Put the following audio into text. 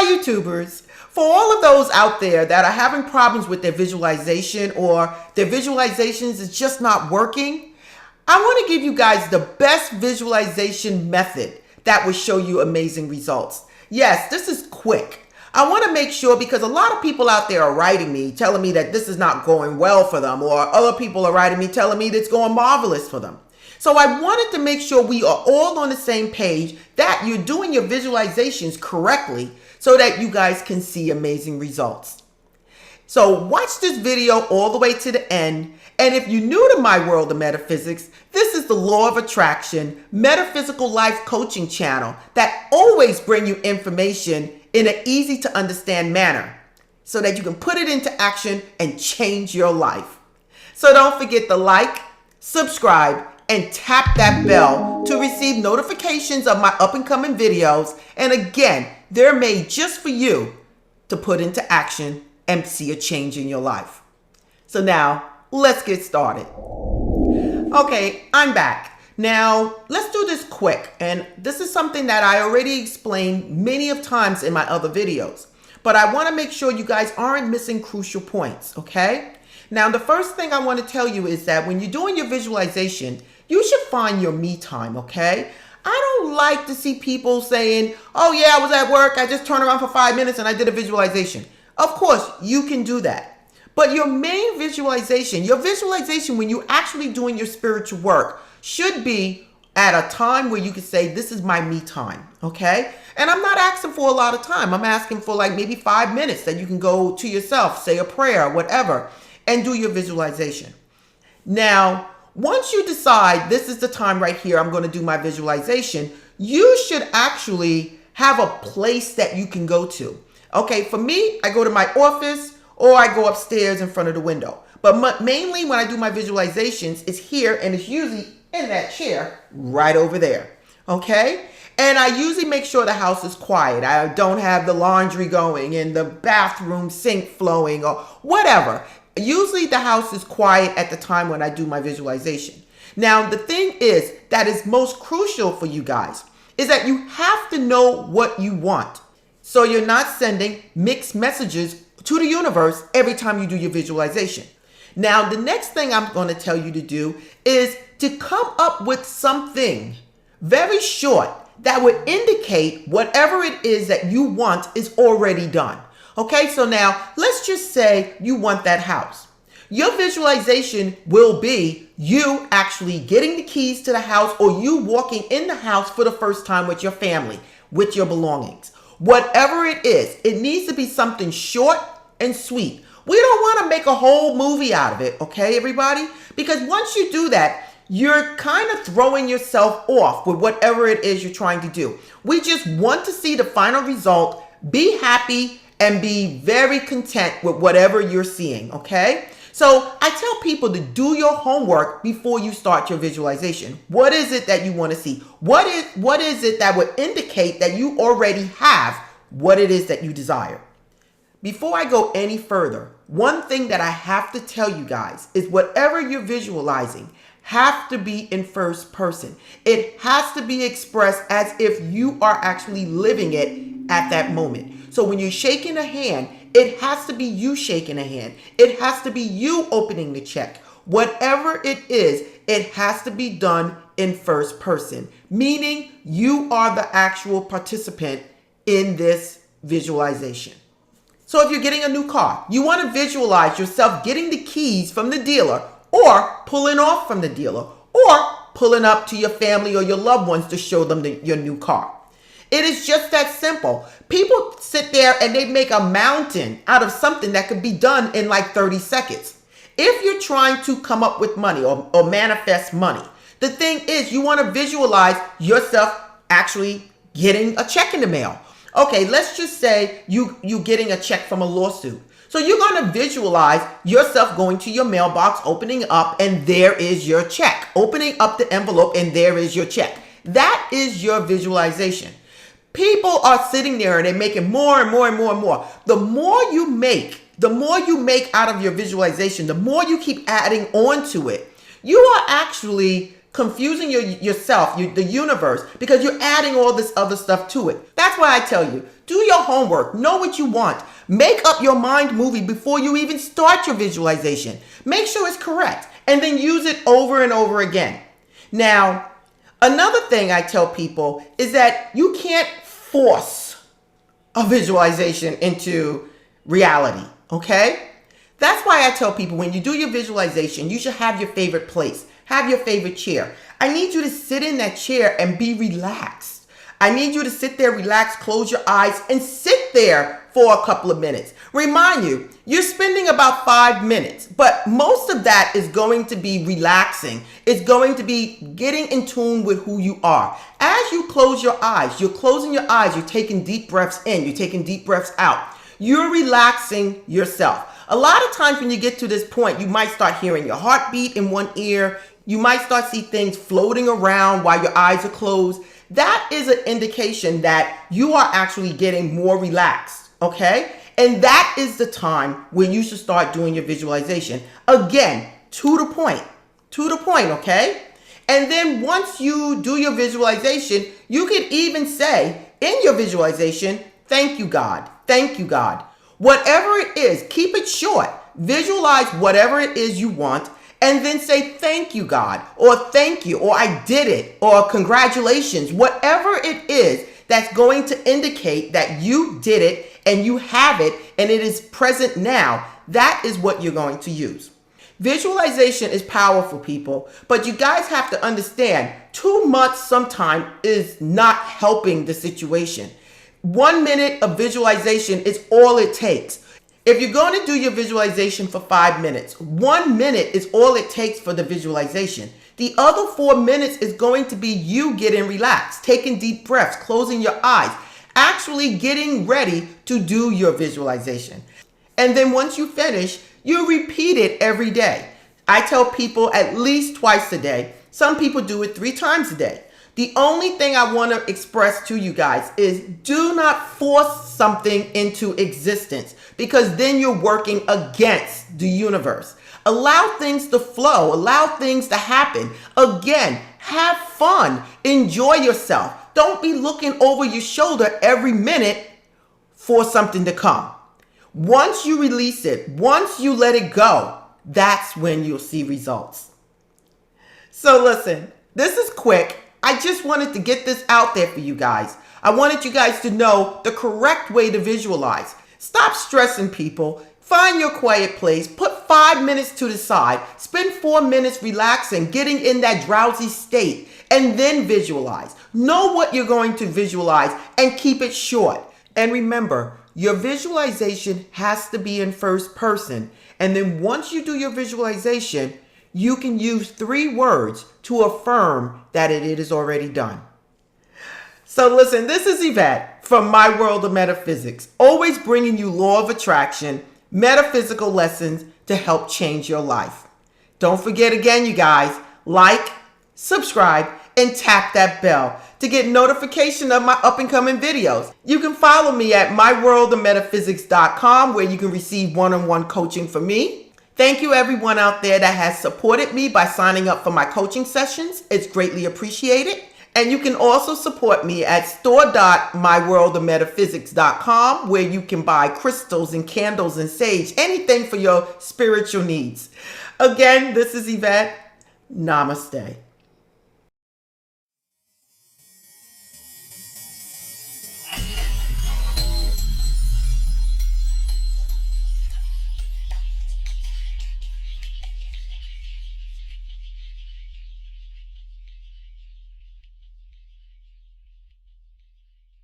YouTubers. For all of those out there that are having problems with their visualization or their visualizations is just not working, I want to give you guys the best visualization method that will show you amazing results. Yes, this is quick. I want to make sure, because a lot of people out there are writing me telling me that this is not going well for them, or other people are writing me telling me that it's going marvelous for them. So I wanted to make sure we are all on the same page, that you're doing your visualizations correctly so that you guys can see amazing results. So watch this video all the way to the end. And if you're new to my world of metaphysics, this is the Law of Attraction Metaphysical Life Coaching channel that always bring you information in an easy to understand manner so that you can put it into action and change your life. So don't forget to like, subscribe, and tap that bell to receive notifications of my up and coming videos. And again, they're made just for you to put into action and see a change in your life. So now, let's get started. Okay, I'm back. Now, let's do this quick. And this is something that I already explained many of times in my other videos. But I want to make sure you guys aren't missing crucial points, okay? Now, the first thing I want to tell you is that when you're doing your visualization, you should find your me time, okay? I don't like to see people saying, oh yeah, I was at work, I just turned around for 5 minutes and I did a visualization. Of course, you can do that. But your main visualization, your visualization when you're actually doing your spiritual work should be at a time where you can say, this is my me time, okay? And I'm not asking for a lot of time. I'm asking for like maybe 5 minutes that you can go to yourself, say a prayer, whatever, and do your visualization. Now, once you decide this is the time right here, I'm going to do my visualization, you should actually have a place that you can go to. Okay, for me, I go to my office or I go upstairs in front of the window. But mainly when I do my visualizations, it's here and it's usually in that chair right over there. Okay? And I usually make sure the house is quiet. I don't have the laundry going and the bathroom sink flowing or whatever. Usually the house is quiet at the time when I do my visualization. Now, the thing is that is most crucial for you guys is that you have to know what you want. So you're not sending mixed messages to the universe every time you do your visualization. Now, the next thing I'm going to tell you to do is to come up with something very short that would indicate whatever it is that you want is already done. Okay, so now let's just say you want that house. Your visualization will be you actually getting the keys to the house or you walking in the house for the first time with your family, with your belongings. Whatever it is, it needs to be something short and sweet. We don't want to make a whole movie out of it, okay, everybody? Because once you do that, you're kind of throwing yourself off with whatever it is you're trying to do. We just want to see the final result, be happy, and be very content with whatever you're seeing, okay? So I tell people to do your homework before you start your visualization. What is it that you want to see? What is it that would indicate that you already have what it is that you desire? Before I go any further, one thing that I have to tell you guys is whatever you're visualizing have to be in first person. It has to be expressed as if you are actually living it at that moment. So when you're shaking a hand, it has to be you shaking a hand. It has to be you opening the check. Whatever it is, it has to be done in first person, meaning you are the actual participant in this visualization. So if you're getting a new car, you want to visualize yourself getting the keys from the dealer or pulling off from the dealer or pulling up to your family or your loved ones to show them your new car. It is just that simple. People sit there and they make a mountain out of something that could be done in like 30 seconds. If you're trying to come up with money or manifest money, the thing is you want to visualize yourself actually getting a check in the mail. Okay, let's just say you getting a check from a lawsuit. So you're going to visualize yourself going to your mailbox, opening up, and there is your check. Opening up the envelope, and there is your check. That is your visualization. People are sitting there and they're making more and more and more and more. The more you make out of your visualization, the more you keep adding on to it, you are actually confusing yourself, the universe, because you're adding all this other stuff to it. That's why I tell you, do your homework, know what you want, make up your mind movie before you even start your visualization. Make sure it's correct, and then use it over and over again. Now, another thing I tell people is that you can't force a visualization into reality, okay? That's why I tell people when you do your visualization, you should have your favorite place, have your favorite chair. I need you to sit in that chair and be relaxed. I need you to sit there, relax, close your eyes, and sit there for a couple of minutes. Remind you, you're spending about 5 minutes, but most of that is going to be relaxing. It's going to be getting in tune with who you are. As you close your eyes, you're closing your eyes, you're taking deep breaths in, you're taking deep breaths out. You're relaxing yourself. A lot of times when you get to this point, you might start hearing your heartbeat in one ear. You might start see things floating around while your eyes are closed. That is an indication that you are actually getting more relaxed, okay? And that is the time when you should start doing your visualization. Again, to the point, okay? And then once you do your visualization, you can even say in your visualization, thank you, God. Thank you, God. Whatever it is, keep it short. Visualize whatever it is you want and then say thank you, God, or thank you, or I did it, or congratulations. Whatever it is that's going to indicate that you did it and you have it and it is present now, that is what you're going to use. Visualization is powerful, people, but you guys have to understand too much sometimes is not helping the situation. 1 minute of visualization is all it takes. If you're going to do your visualization for 5 minutes, 1 minute is all it takes for the visualization. The other 4 minutes is going to be you getting relaxed, taking deep breaths, closing your eyes, actually getting ready to do your visualization. And then once you finish, you repeat it every day. I tell people at least twice a day. Some people do it 3 times a day. The only thing I want to express to you guys is do not force something into existence, because then you're working against the universe. Allow things to flow. Allow things to happen. Again, have fun. Enjoy yourself. Don't be looking over your shoulder every minute for something to come. Once you release it, once you let it go, that's when you'll see results. So listen, this is quick. I just wanted to get this out there for you guys. I wanted you guys to know the correct way to visualize. Stop stressing, people. Find your quiet place. Put 5 minutes to the side. Spend 4 minutes relaxing, getting in that drowsy state, and then visualize. Know what you're going to visualize and keep it short. And remember, your visualization has to be in first person. And then once you do your visualization, you can use 3 words to affirm that it is already done. So listen, this is Yvette from My World of Metaphysics, always bringing you law of attraction, metaphysical lessons to help change your life. Don't forget again, you guys, like, subscribe, and tap that bell to get notification of my up and coming videos. You can follow me at myworldofmetaphysics.com, where you can receive one-on-one coaching from me. Thank you everyone out there that has supported me by signing up for my coaching sessions. It's greatly appreciated. And you can also support me at store.myworldofmetaphysics.com, where you can buy crystals and candles and sage, anything for your spiritual needs. Again, this is Yvette. Namaste.